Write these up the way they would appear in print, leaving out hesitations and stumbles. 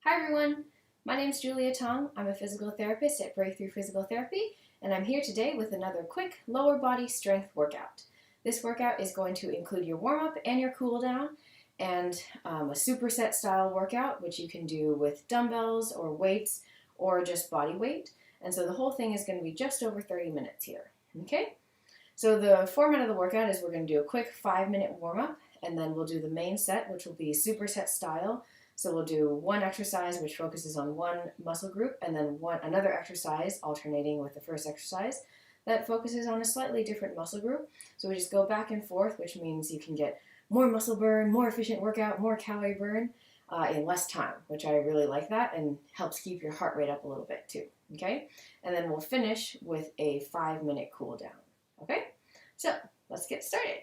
Hi everyone, my name is Julia Tang. I'm a physical therapist at Breakthrough Physical Therapy, and I'm here today with another quick lower body strength workout. This workout is going to include your warm-up and your cool-down, and a superset style workout, which you can do with dumbbells or weights or just body weight. And so the whole thing is going to be just over 30 minutes here. Okay? So the format of the workout is we're going to do a quick 5-minute warm-up, and then we'll do the main set, which will be superset style. So we'll do one exercise which focuses on one muscle group, and then another exercise alternating with the first exercise that focuses on a slightly different muscle group. So we just go back and forth, which means you can get more muscle burn, more efficient workout, more calorie burn in less time, which I really like that and helps keep your heart rate up a little bit too. Okay? And then we'll finish with a 5-minute cool down. Okay? So let's get started.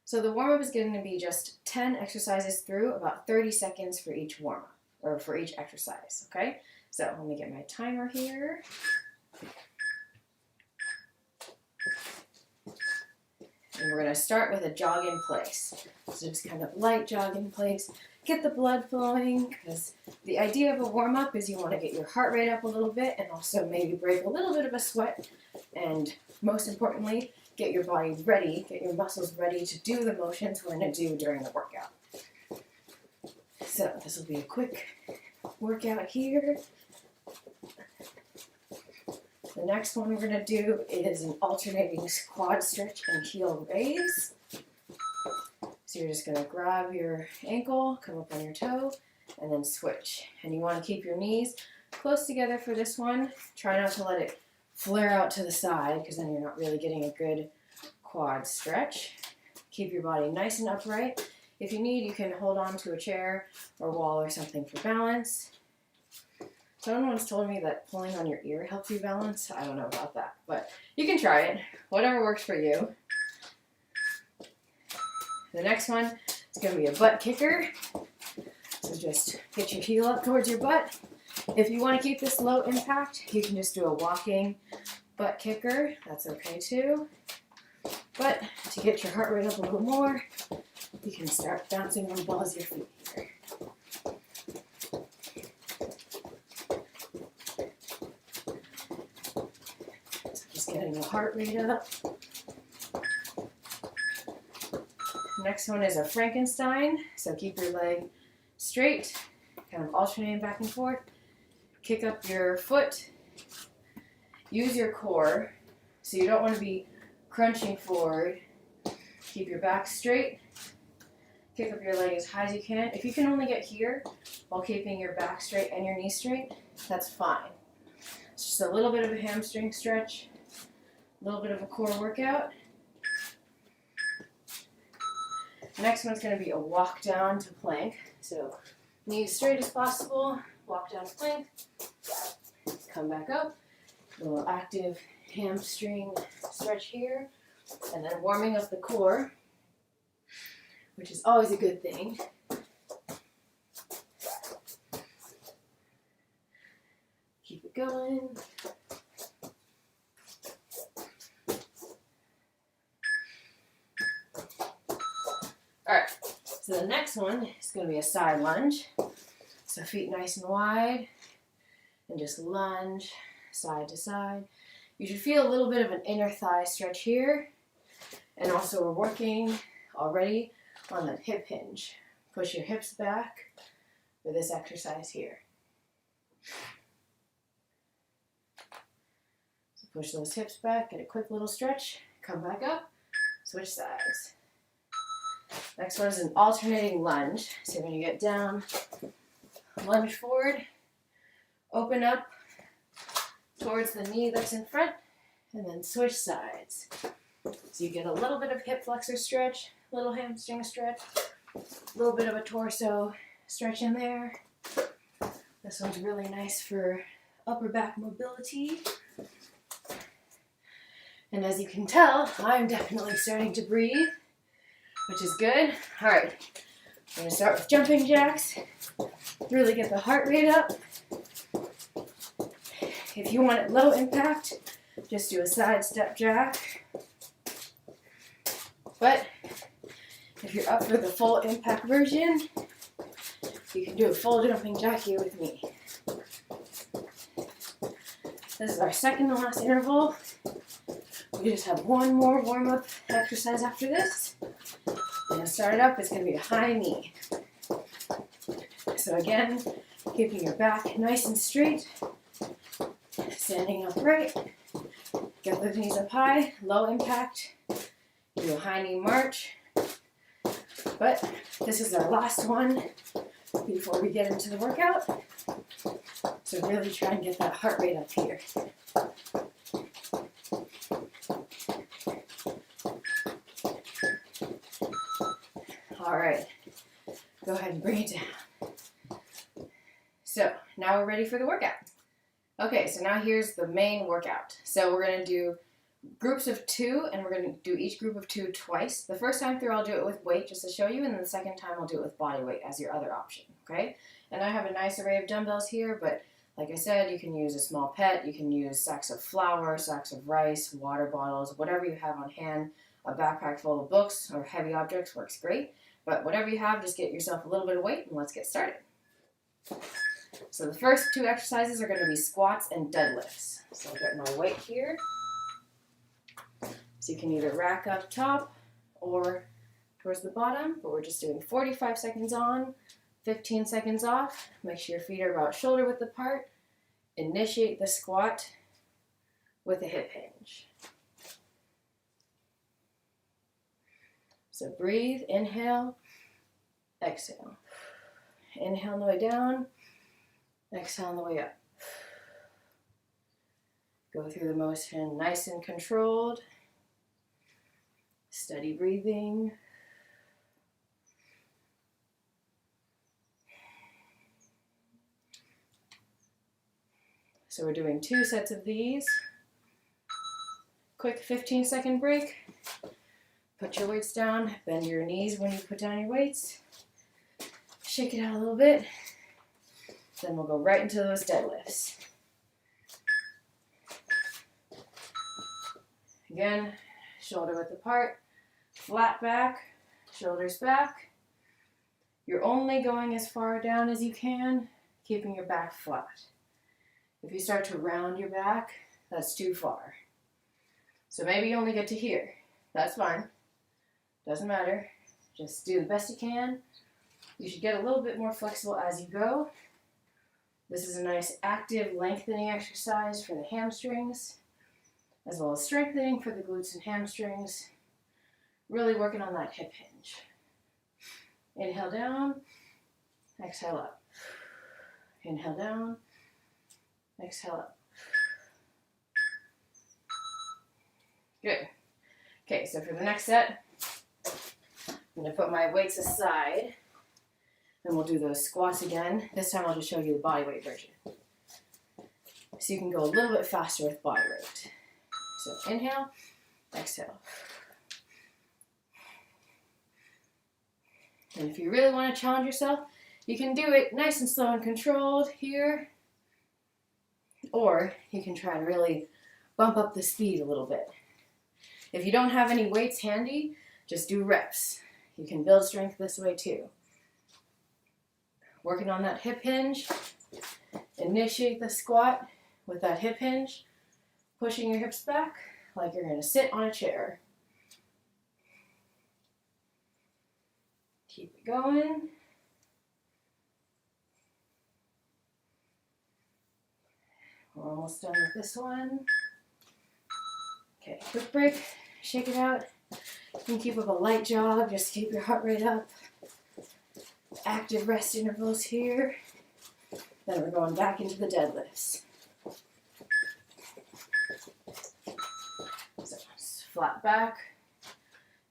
So the warm-up is going to be just 10 exercises through, about 30 seconds for each warm-up, or for each exercise, okay? So let me get my timer here. And we're going to start with a jog in place. So just kind of light jog in place, get the blood flowing, because the idea of a warm-up is you want to get your heart rate up a little bit and also maybe break a little bit of a sweat, and most importantly, get your body ready, get your muscles ready to do the motions we're going to do during the workout. So this will be a quick workout here. The next one we're going to do is an alternating quad stretch and heel raise. So you're just going to grab your ankle, come up on your toe, and then switch. And you want to keep your knees close together for this one. Try not to let it flare out to the side, because then you're not really getting a good quad stretch. Keep your body nice and upright. If you need, you can hold on to a chair or wall or something for balance. Someone once told me that pulling on your ear helps you balance. I don't know about that, but you can try it. Whatever works for you. The next one is going to be a butt kicker. So just get your heel up towards your butt. If you want to keep this low impact, you can just do a walking butt kicker. That's okay too. But to get your heart rate up a little more, you can start bouncing on the balls of your feet here. So just getting the heart rate up. Next one is a Frankenstein. So keep your leg straight, kind of alternating back and forth. Kick up your foot. Use your core. So you don't want to be crunching forward. Keep your back straight. Kick up your leg as high as you can. If you can only get here while keeping your back straight and your knee straight, that's fine. It's just a little bit of a hamstring stretch, a little bit of a core workout. Next one's going to be a walk down to plank. So knees straight as possible, walk down to plank, come back up, a little active hamstring stretch here, and then warming up the core, which is always a good thing. Keep it going. Alright, so the next one is going to be a side lunge. So feet nice and wide, and just lunge side to side. You should feel a little bit of an inner thigh stretch here. And also we're working already on the hip hinge. Push your hips back for this exercise here. So push those hips back, get a quick little stretch, come back up, switch sides. Next one is an alternating lunge. So when you get down, lunge forward, open up towards the knee that's in front, and then switch sides. So you get a little bit of hip flexor stretch, little hamstring stretch, a little bit of a torso stretch in there. This one's really nice for upper back mobility. And as you can tell, I'm definitely starting to breathe, which is good. All right, I'm gonna start with jumping jacks. Really get the heart rate up. If you want it low impact, just do a side step jack. But if you're up for the full impact version, You can do a full jumping jack here with me. This is our second to last interval. We just have one more warm-up exercise after this. And to start it up, it's going to be a high knee. So again, keeping your back nice and straight, standing upright, get the knees up high, low impact, do a high knee march. But this is our last one before we get into the workout. So really try and get that heart rate up here. All right, go ahead and bring it down. So now we're ready for the workout. Okay, so now here's the main workout. So we're gonna do groups of 2, and we're gonna do each group of 2 twice. The first time through I'll do it with weight just to show you, and then the second time I'll do it with body weight as your other option, okay? And I have a nice array of dumbbells here, but like I said, you can use a small pet, you can use sacks of flour, sacks of rice, water bottles, whatever you have on hand. A backpack full of books or heavy objects works great, but whatever you have, just get yourself a little bit of weight and let's get started. So the first 2 exercises are going to be squats and deadlifts. So I'll get my weight here. So you can either rack up top or towards the bottom, but we're just doing 45 seconds on, 15 seconds off. Make sure your feet are about shoulder width apart. Initiate the squat with a hip hinge. So breathe, inhale, exhale. Inhale on the way down, exhale on the way up. Go through the motion nice and controlled. Steady breathing. So we're doing 2 sets of these. Quick 15-second break. Put your weights down. Bend your knees when you put down your weights. Shake it out a little bit. Then we'll go right into those deadlifts. Again, shoulder width apart, flat back, shoulders back. You're only going as far down as you can, keeping your back flat. If you start to round your back, that's too far. So maybe you only get to here. That's fine. Doesn't matter. Just do the best you can. You should get a little bit more flexible as you go. This is a nice active lengthening exercise for the hamstrings, as well as strengthening for the glutes and hamstrings. Really working on that hip hinge. Inhale down, exhale up. Inhale down, exhale up. Good. Okay, so for the next set, I'm going to put my weights aside, and we'll do those squats again. This time I'll just show you the body weight version. So you can go a little bit faster with body weight. So inhale, exhale. And if you really want to challenge yourself, you can do it nice and slow and controlled here, or you can try and really bump up the speed a little bit. If you don't have any weights handy, just do reps. You can build strength this way too. Working on that hip hinge. Initiate the squat with that hip hinge, pushing your hips back like you're going to sit on a chair. Keep it going. We're almost done with this one. Okay, quick break. Shake it out. You can keep up a light jog. Just keep your heart rate up. Active rest intervals here. Then we're going back into the deadlifts. So flat back.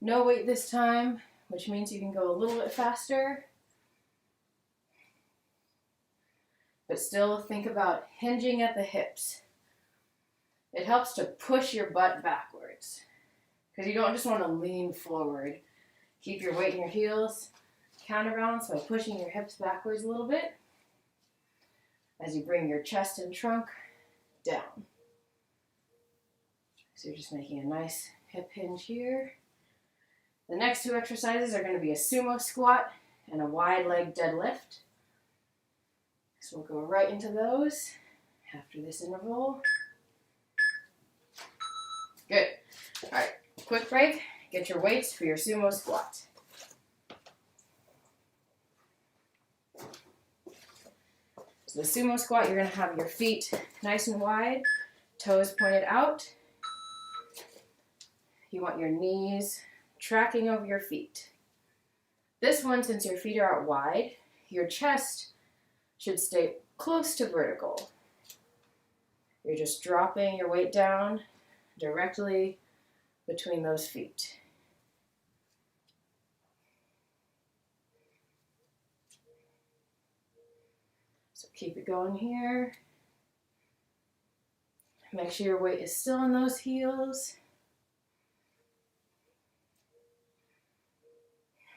No weight this time, which means you can go a little bit faster. But still think about hinging at the hips. It helps to push your butt backwards, because you don't just want to lean forward. Keep your weight in your heels. Counterbalance by pushing your hips backwards a little bit as you bring your chest and trunk down. So you're just making a nice hip hinge here. The next 2 exercises are going to be a sumo squat and a wide leg deadlift. So we'll go right into those after this interval. Good. All right, quick break. Get your weights for your sumo squat. So the sumo squat, you're going to have your feet nice and wide, toes pointed out. You want your knees tracking over your feet. This one, since your feet are out wide, your chest should stay close to vertical. You're just dropping your weight down directly between those feet. So keep it going here. Make sure your weight is still in those heels.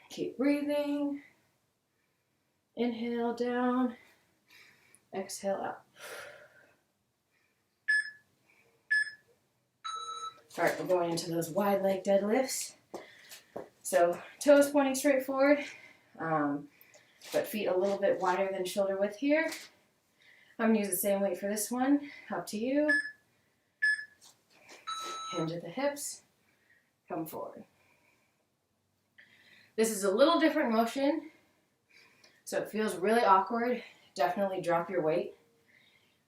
Keep breathing. Inhale down. Exhale up. All right, we're going into those wide leg deadlifts. So toes pointing straight forward, but feet a little bit wider than shoulder width here. I'm going to use the same weight for this one. Up to you. Hinge at the hips. Come forward. This is a little different motion, so it feels really awkward. Definitely drop your weight.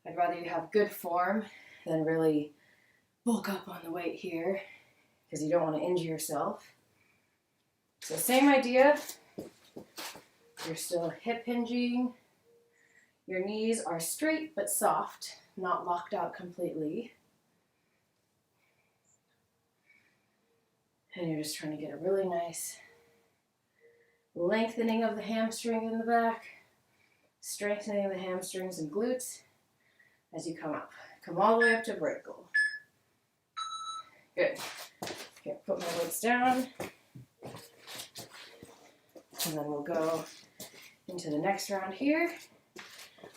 I'd rather you have good form than really bulk up on the weight here, because you don't want to injure yourself. So same idea. You're still hip hinging. Your knees are straight but soft, not locked out completely. And you're just trying to get a really nice lengthening of the hamstring in the back, strengthening of the hamstrings and glutes as you come up. Come all the way up to vertical. Good. Okay, put my weights down. And then we'll go into the next round here.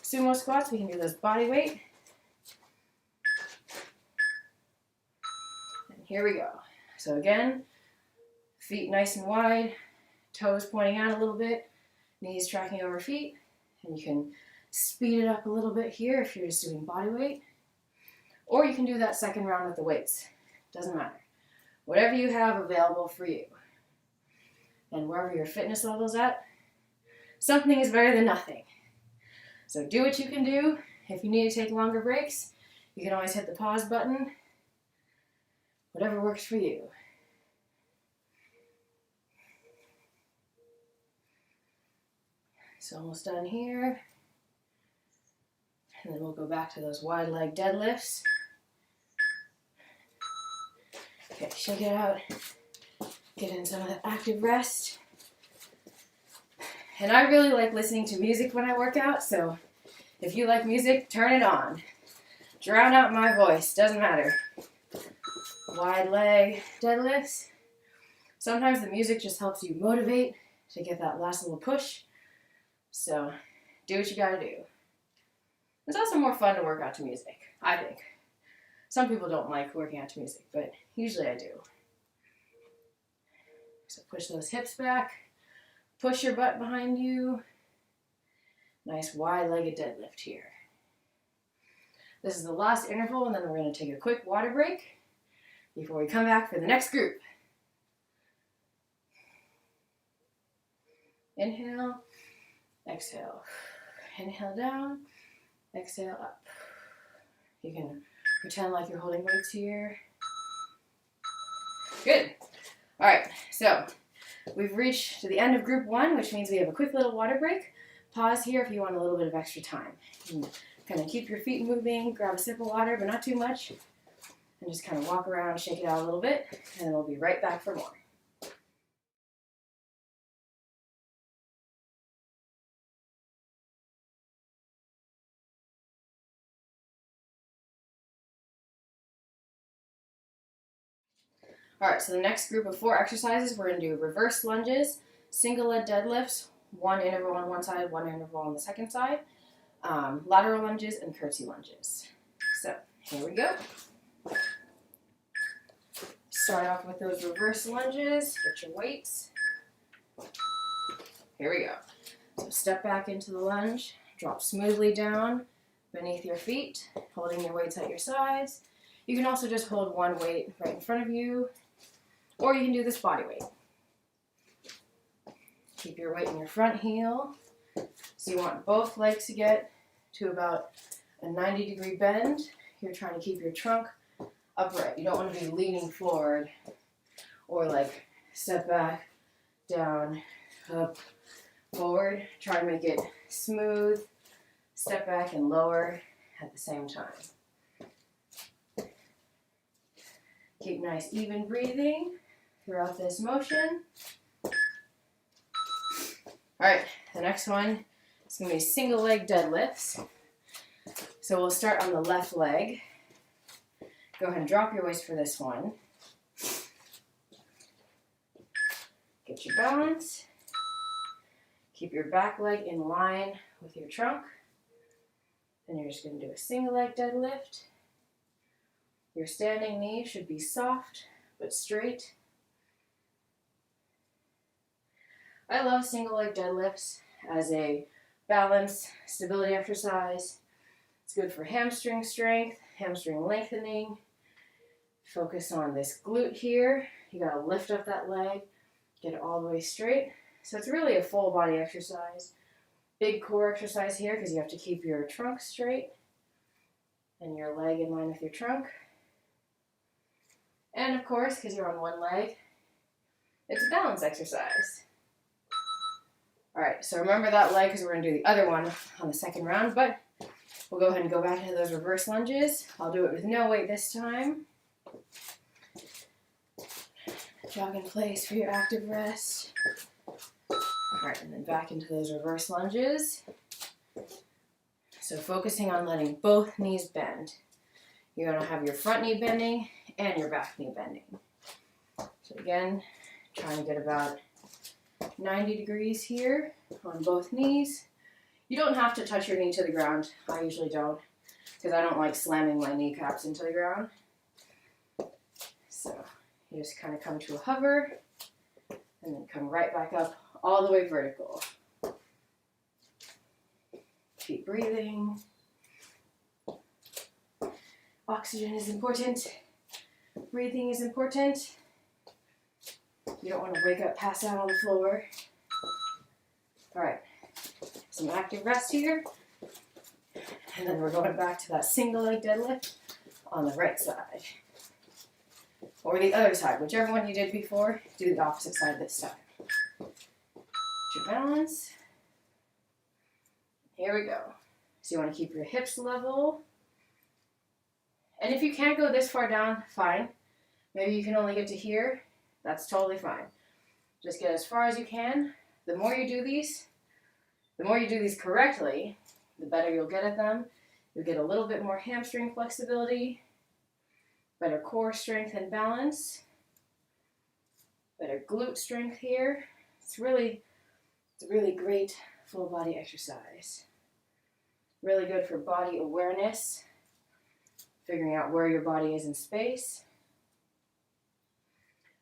Sumo squats, we can do those body weight. And here we go. So again, feet nice and wide, toes pointing out a little bit, knees tracking over feet, and you can speed it up a little bit here if you're just doing body weight. Or you can do that second round with the weights. Doesn't matter. Whatever you have available for you. And wherever your fitness level's at, something is better than nothing. So do what you can do. If you need to take longer breaks, you can always hit the pause button. Whatever works for you. So almost done here. And then we'll go back to those wide leg deadlifts. Okay, shake it out. Get in some of that active rest. And I really like listening to music when I work out, so if you like music, turn it on. Drown out my voice, doesn't matter. Wide leg deadlifts. Sometimes the music just helps you motivate to get that last little push. So do what you gotta do. It's also more fun to work out to music, I think. Some people don't like working out to music, but usually I do. So push those hips back. Push your butt behind you. Nice wide-legged deadlift here. This is the last interval, and then we're going to take a quick water break before we come back for the next group. Inhale, exhale. Inhale down, exhale up. You can pretend like you're holding weights here. Good. All right, so we've reached to the end of group one, which means we have a quick little water break. Pause here if you want a little bit of extra time. You can kind of keep your feet moving, grab a sip of water, but not too much, and just kind of walk around, shake it out a little bit, and then we'll be right back for more. All right, so the next group of 4 exercises, we're going to do reverse lunges, single leg deadlifts, one interval on one side, one interval on the second side, lateral lunges, and curtsy lunges. So here we go. Start off with those reverse lunges. Get your weights. Here we go. So step back into the lunge, drop smoothly down beneath your feet, holding your weights at your sides. You can also just hold one weight right in front of you, or you can do this body weight. Keep your weight in your front heel. So you want both legs to get to about a 90-degree bend. You're trying to keep your trunk upright. You don't want to be leaning forward or like step back, down, up, forward. Try to make it smooth, step back and lower at the same time. Keep nice even breathing throughout this motion. All right, the next one is going to be single leg deadlifts. So we'll start on the left leg. Go ahead and drop your waist for this one. Get your balance. Keep your back leg in line with your trunk. Then you're just going to do a single leg deadlift. Your standing knee should be soft but straight. I love single leg deadlifts as a balance, stability exercise. It's good for hamstring strength, hamstring lengthening. Focus on this glute here. You gotta lift up that leg, get it all the way straight. So it's really a full body exercise. Big core exercise here because you have to keep your trunk straight and your leg in line with your trunk. And of course, because you're on one leg, it's a balance exercise. All right, so remember that leg because we're going to do the other one on the second round, but we'll go ahead and go back into those reverse lunges. I'll do it with no weight this time. Jog in place for your active rest. All right, and then back into those reverse lunges. So focusing on letting both knees bend. You're going to have your front knee bending and your back knee bending. So again, trying to get about 90 degrees here on both knees. You don't have to touch your knee to the ground. I usually don't because I don't like slamming my kneecaps into the ground. So you just kind of come to a hover and then come right back up all the way vertical. Keep breathing. Oxygen is important. Breathing is important. You don't want to wake up, pass out on the floor. All right, some active rest here. And then we're going back to that single leg deadlift on the right side. Or the other side, whichever one you did before, do the opposite side this time. Get your balance. Here we go. So you want to keep your hips level. And if you can't go this far down, fine. Maybe you can only get to here. That's totally fine. Just get as far as you can. The more you do these correctly, the better you'll get at them. You'll get a little bit more hamstring flexibility, better core strength and balance, better glute strength here. It's a really great full body exercise. Really good for body awareness, figuring out where your body is in space,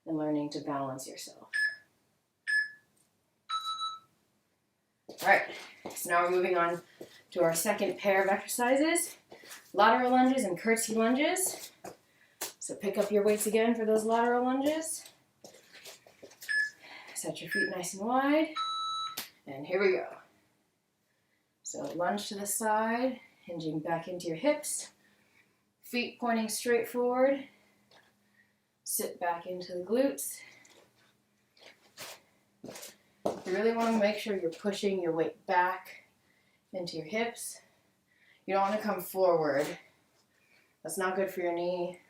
and learning to balance yourself. All right, so now we're moving on to our second pair of exercises, lateral lunges and curtsy lunges. So pick up your weights again for those lateral lunges. Set your feet nice and wide, and here we go. So lunge to the side, hinging back into your hips, feet pointing straight forward. Sit back into the glutes. You really want to make sure you're pushing your weight back into your hips. You don't want to come forward. That's not good for your knee.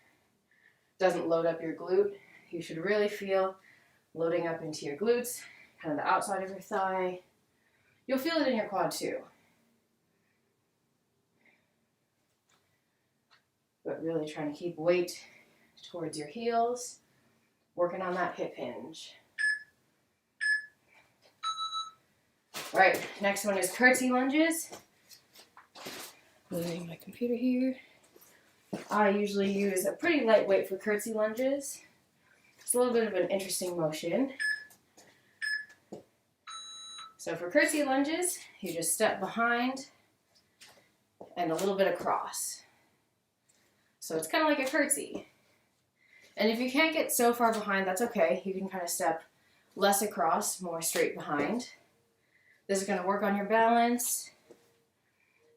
Doesn't load up your glute. You should really feel loading up into your glutes, kind of the outside of your thigh. You'll feel it in your quad too. But really trying to keep weight towards your heels, working on that hip hinge. All right, next one is curtsy lunges. Moving my computer here. I usually use a pretty light weight for curtsy lunges. It's a little bit of an interesting motion. So for curtsy lunges, you just step behind and a little bit across. So it's kind of like a curtsy. And if you can't get so far behind, that's okay. You can kind of step less across, more straight behind. This is going to work on your balance.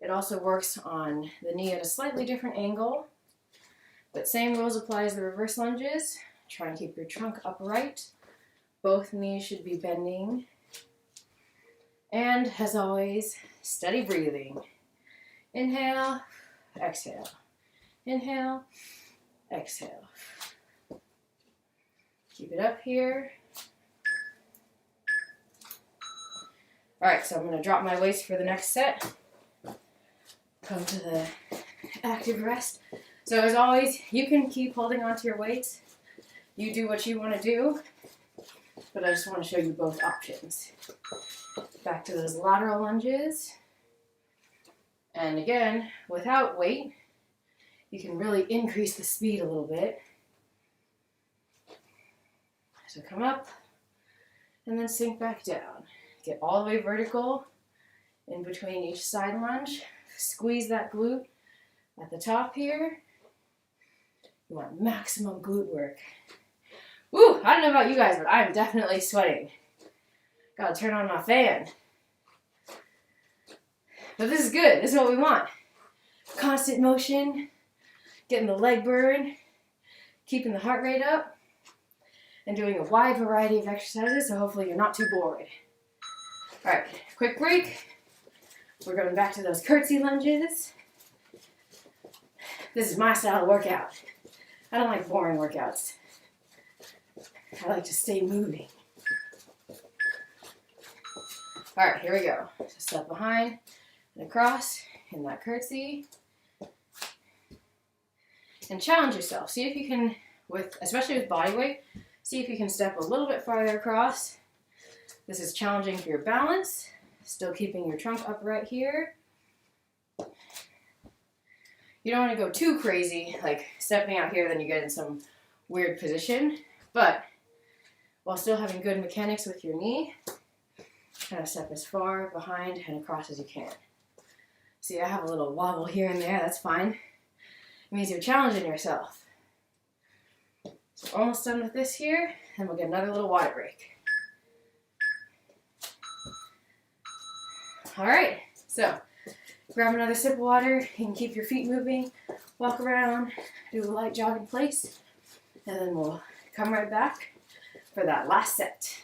It also works on the knee at a slightly different angle. But same rules apply as the reverse lunges. Try and keep your trunk upright. Both knees should be bending. And as always, steady breathing. Inhale, exhale. Inhale, exhale. Keep it up here. All right, so I'm going to drop my weights for the next set. Come to the active rest. So as always, you can keep holding on to your weights. You do what you want to do, but I just want to show you both options. Back to those lateral lunges. And again, without weight, you can really increase the speed a little bit. So come up and then sink back down. Get all the way vertical in between each side lunge. Squeeze that glute at the top here. You want maximum glute work. Woo! I don't know about you guys, but I'm definitely sweating. Gotta turn on my fan. But this is good. This is what we want. Constant motion, getting the leg burn, keeping the heart rate up, and doing a wide variety of exercises, so hopefully you're not too bored. All right, quick break. We're going back to those curtsy lunges. This is my style of workout. I don't like boring workouts. I like to stay moving. All right, here we go. So step behind and across in that curtsy. And challenge yourself. See if you can, especially with body weight, see if you can step a little bit farther across. This is challenging for your balance, still keeping your trunk upright here. You don't want to go too crazy, like stepping out here, then you get in some weird position. But while still having good mechanics with your knee, kind of step as far behind and across as you can. See, I have a little wobble here and there, that's fine. It means you're challenging yourself. So almost done with this here, and we'll get another little water break. All right, so grab another sip of water. You can keep your feet moving, walk around, do a light jog in place, and then we'll come right back for that last set.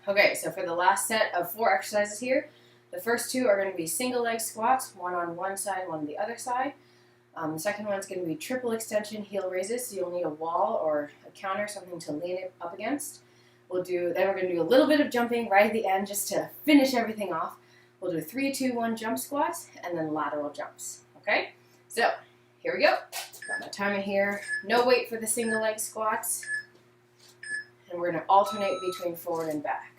Okay, so for the last set of 4 exercises here, the first 2 are going to be single leg squats, one on one side, one on the other side. The second one is going to be triple extension heel raises, so you'll need a wall or a counter, something to lean it up against. Then we're going to do a little bit of jumping right at the end just to finish everything off. We'll do 3, 2, 1 jump squats and then lateral jumps. Okay, so here we go. Got my timer here. No weight for the single leg squats. And we're going to alternate between forward and back.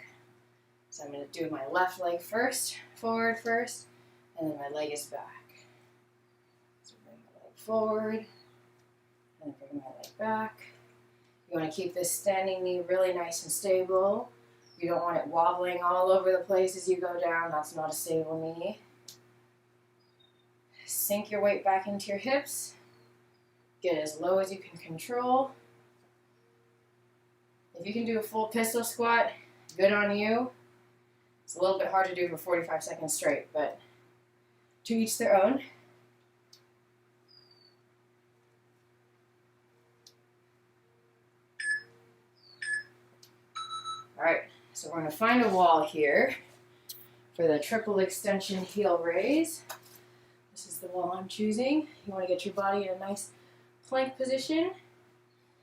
So I'm going to do my left leg first, forward first, and then my leg is back. So bring my leg forward, and bring my leg back. You want to keep this standing knee really nice and stable. You don't want it wobbling all over the place as you go down. That's not a stable knee. Sink your weight back into your hips. Get as low as you can control. If you can do a full pistol squat, good on you. It's a little bit hard to do for 45 seconds straight, but to each their own. All right, so we're going to find a wall here for the triple extension heel raise. This is the wall I'm choosing. You want to get your body in a nice plank position.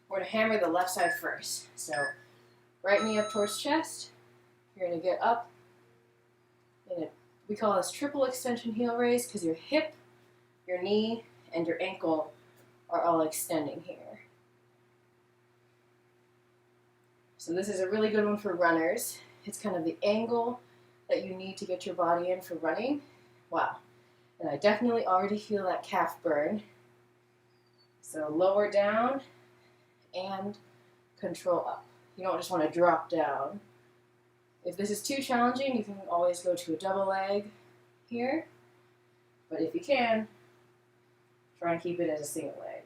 We're going to hammer the left side first. So right knee up towards chest. You're going to get up. We call this triple extension heel raise because your hip, your knee, and your ankle are all extending here. So this is a really good one for runners. It's kind of the angle that you need to get your body in for running. Wow. And I definitely already feel that calf burn. So lower down and control up. You don't just want to drop down. If this is too challenging, you can always go to a double leg here. But if you can, try and keep it as a single leg.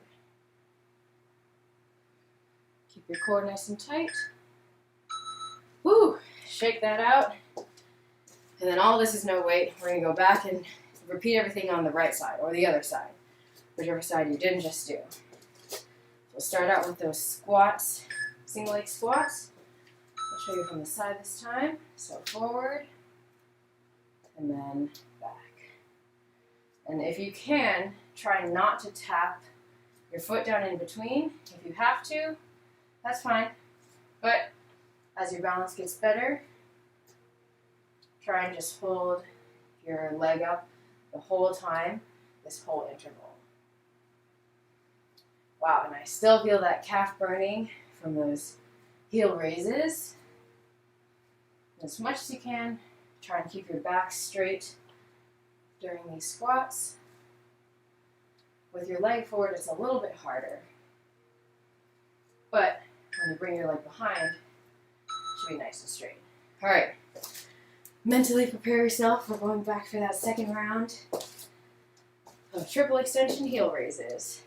Keep your core nice and tight. Woo! Shake that out. And then all this is no weight. We're going to go back and repeat everything on the right side or the other side, whichever side you didn't just do. We'll start out with those squats, single leg squats. I'll show you from the side this time. So forward and then back. And if you can, try not to tap your foot down in between. If you have to, that's fine. But as your balance gets better, try and just hold your leg up the whole time, this whole interval. Wow, and I still feel that calf burning from those heel raises. As much as you can, try and keep your back straight during these squats. With your leg forward, it's a little bit harder. But when you bring your leg behind, it should be nice and straight. All right. Mentally prepare yourself. We're going back for that second round of triple extension heel raises.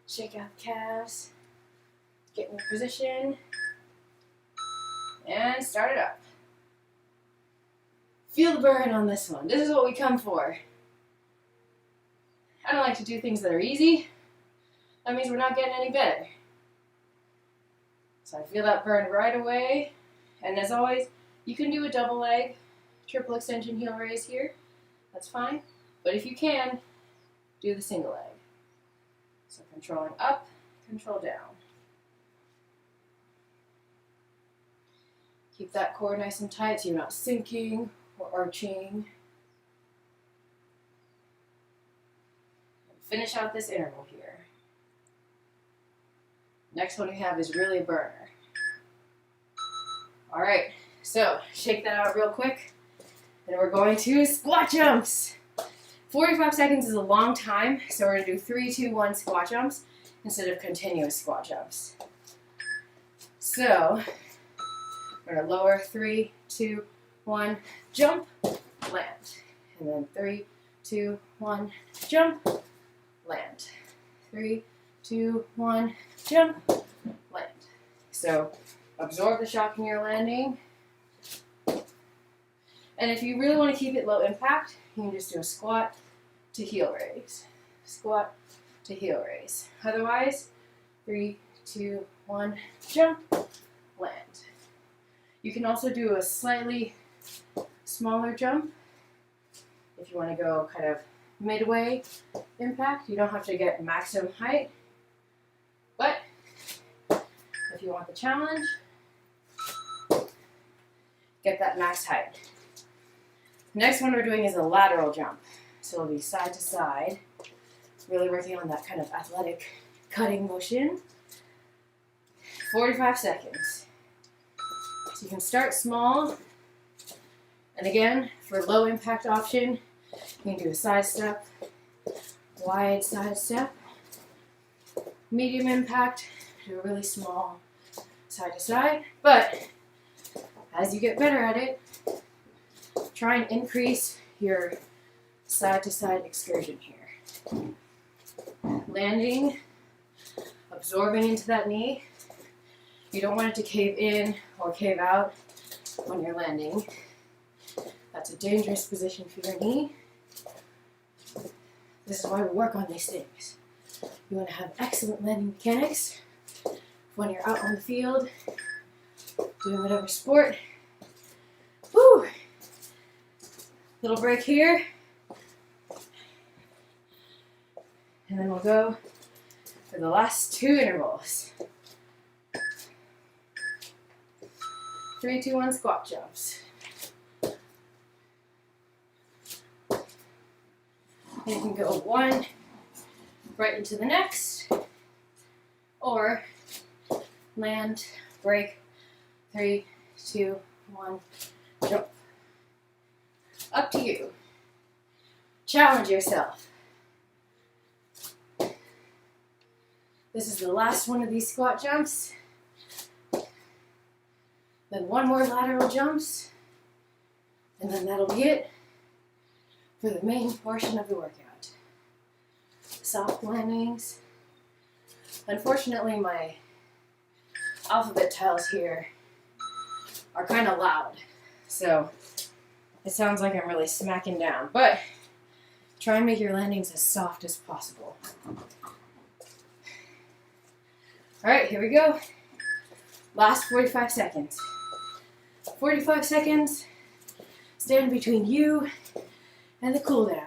Shake out the calves. Get in position. And start it up. Feel the burn on this one. This is what we come for. I don't like to do things that are easy. That means we're not getting any better. So I feel that burn right away. And as always, you can do a double leg, triple extension heel raise here. That's fine. But if you can, do the single leg. So controlling up, control down. Keep that core nice and tight so you're not sinking or arching. Finish out this interval here. Next one we have is really a burner. All right, so shake that out real quick. And we're going to squat jumps. 45 seconds is a long time, so we're going to do 3, 2, 1 squat jumps instead of continuous squat jumps. So we're going to lower, 3, 2, 1, jump, land. And then 3, 2, 1, jump, land. 3, 2, 1, jump, land. So absorb the shock in your landing. And if you really want to keep it low impact, you can just do a squat to heel raise. Squat to heel raise. Otherwise, 3, 2, 1, jump, land. You can also do a slightly smaller jump if you want to go kind of midway impact. You don't have to get maximum height, but if you want the challenge, get that max height. Next one we're doing is a lateral jump. So it'll be side to side, really working on that kind of athletic cutting motion. 45 seconds. So you can start small, and again, for low impact option, you can do a side step, wide side step, medium impact, do a really small side to side, but as you get better at it, try and increase your side to side excursion here. Landing, absorbing into that knee. You don't want it to cave in or cave out when you're landing. That's a dangerous position for your knee. This is why we work on these things. You want to have excellent landing mechanics when you're out on the field, doing whatever sport. Woo! Little break here. And then we'll go for the last 2 intervals. 3, 2, 1 squat jumps. And you can go 1 right into the next, or land, break, 3, 2, 1, jump. Up to you. Challenge yourself. This is the last one of these squat jumps. Then one more lateral jumps. And then that'll be it for the main portion of the workout. Soft landings. Unfortunately, my alphabet tiles here are kind of loud, so it sounds like I'm really smacking down, but try and make your landings as soft as possible. Alright, here we go. Last 45 seconds. 45 seconds. Stand between you and the cool down.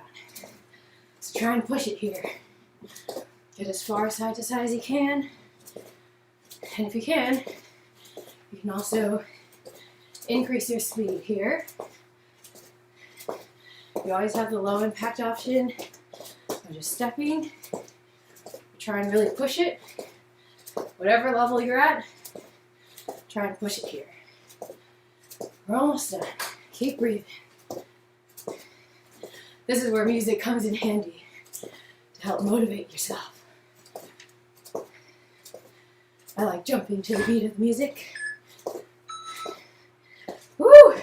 So try and push it here. Get as far side to side as you can. And if you can also increase your speed here. You always have the low impact option of just stepping. Try and really push it. Whatever level you're at, try and push it here. We're almost done. Keep breathing. This is where music comes in handy to help motivate yourself. I like jumping to the beat of the music. Woo!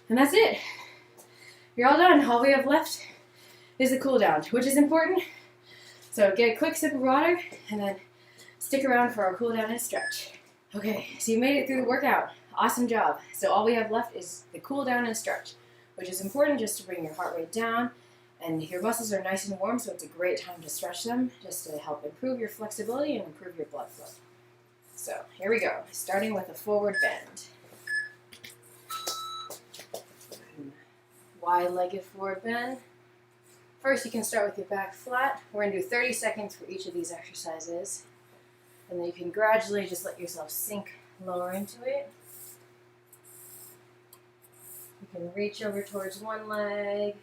And that's it. You're all done. All we have left is the cool down, which is important. So get a quick sip of water and then stick around for our cool down and stretch. Okay, so you made it through the workout. Awesome job. So all we have left is the cool down and stretch, which is important just to bring your heart rate down, and your muscles are nice and warm, so it's a great time to stretch them just to help improve your flexibility and improve your blood flow. So here we go, starting with a forward bend. Wide-legged forward bend. First, you can start with your back flat. We're going to do 30 seconds for each of these exercises, and then you can gradually just let yourself sink lower into it. You can reach over towards one leg,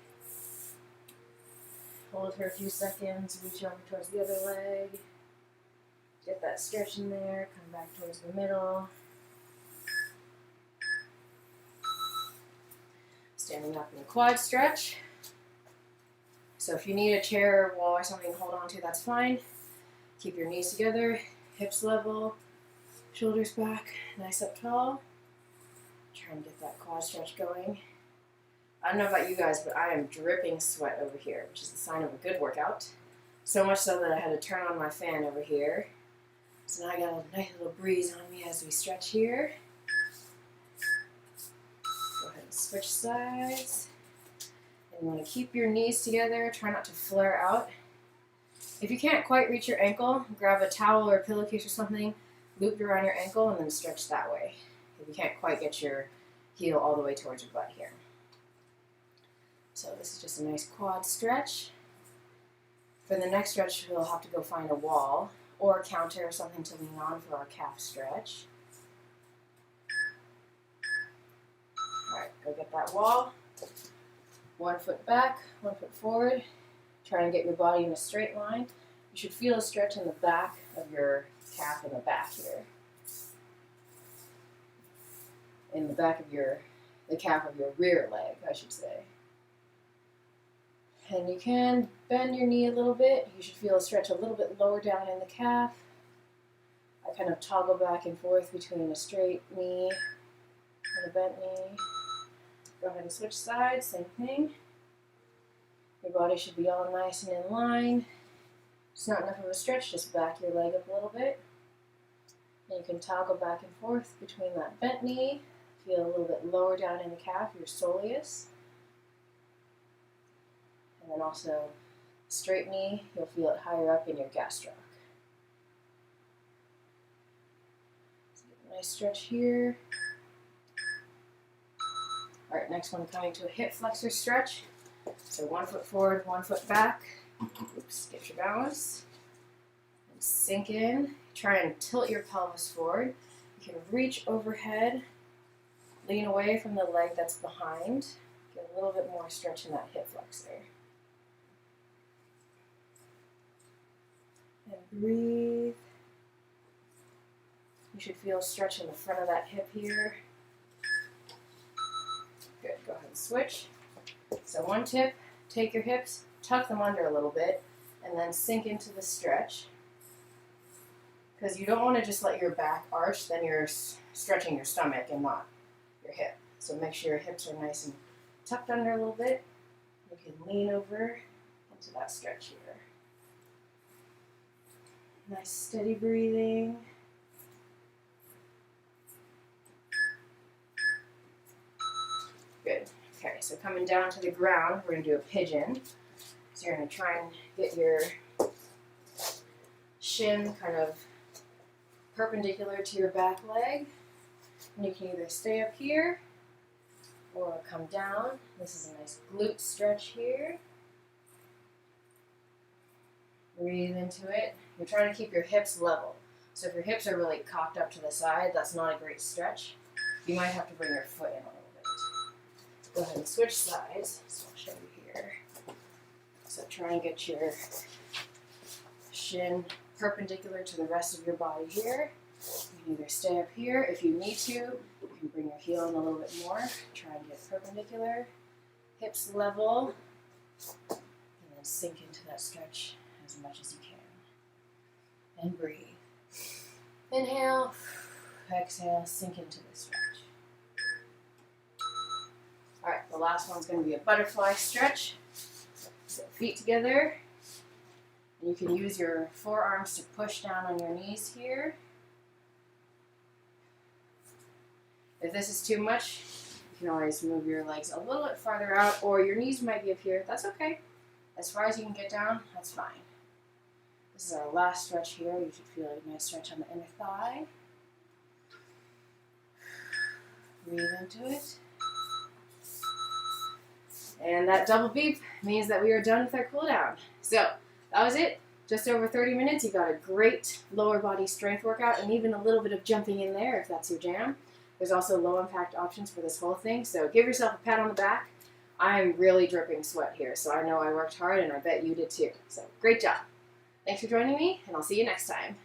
hold for a few seconds, reach over towards the other leg, get that stretch in there, come back towards the middle. Standing up in a quad stretch. So if you need a chair or wall or something to hold on to, that's fine. Keep your knees together, hips level, shoulders back, nice up tall. Try and get that quad stretch going. I don't know about you guys, but I am dripping sweat over here, which is the sign of a good workout. So much so that I had to turn on my fan over here. So now I got a nice little breeze on me as we stretch here. Go ahead and switch sides. And you want to keep your knees together, try not to flare out. If you can't quite reach your ankle, grab a towel or a pillowcase or something, loop it around your ankle, and then stretch that way. If you can't quite get your heel all the way towards your butt here. So this is just a nice quad stretch. For the next stretch, we'll have to go find a wall or a counter or something to lean on for our calf stretch. Alright, go get that wall. 1 foot back, 1 foot forward. Try and get your body in a straight line. You should feel a stretch in the back of your calf in the back here. In the back of the calf of your rear leg, I should say. And you can bend your knee a little bit. You should feel a stretch a little bit lower down in the calf. I kind of toggle back and forth between a straight knee and a bent knee. Go ahead and switch sides, same thing. Your body should be all nice and in line. It's not enough of a stretch, just back your leg up a little bit. And you can toggle back and forth between that bent knee. Feel a little bit lower down in the calf, your soleus. And then also straight knee, you'll feel it higher up in your gastroc. So get a nice stretch here. All right, next one, coming to a hip flexor stretch. So 1 foot forward, 1 foot back. Oops, get your balance. And sink in. Try and tilt your pelvis forward. You can reach overhead, lean away from the leg that's behind. Get a little bit more stretch in that hip flexor. And breathe. You should feel a stretch in the front of that hip here. Good, go ahead and switch. So one tip, take your hips, tuck them under a little bit, and then sink into the stretch. Because you don't want to just let your back arch, then you're stretching your stomach and not your hip. So make sure your hips are nice and tucked under a little bit. You can lean over into that stretch here. Nice steady breathing. Good. Okay, so coming down to the ground, we're going to do a pigeon. So you're going to try and get your shin kind of perpendicular to your back leg. And you can either stay up here or come down. This is a nice glute stretch here. Breathe into it. You're trying to keep your hips level. So if your hips are really cocked up to the side, that's not a great stretch. You might have to bring your foot in a little bit. Go ahead and switch sides. So I'll show you here. So try and get your shin perpendicular to the rest of your body here. You can either stay up here. If you need to, you can bring your heel in a little bit more. Try and get perpendicular. Hips level. And then sink into that stretch as much as you can. And breathe. Inhale, exhale, sink into the stretch. Alright, the last one's going to be a butterfly stretch. So feet together. And you can use your forearms to push down on your knees here. If this is too much, you can always move your legs a little bit farther out, or your knees might be up here. That's okay. As far as you can get down, that's fine. This is our last stretch here. You should feel a nice stretch on the inner thigh. Breathe into it. And that double beep means that we are done with our cool down. So that was it. Just over 30 minutes. You got a great lower body strength workout and even a little bit of jumping in there if that's your jam. There's also low impact options for this whole thing. So give yourself a pat on the back. I'm really dripping sweat here, so I know I worked hard and I bet you did too. So great job. Thanks for joining me, and I'll see you next time.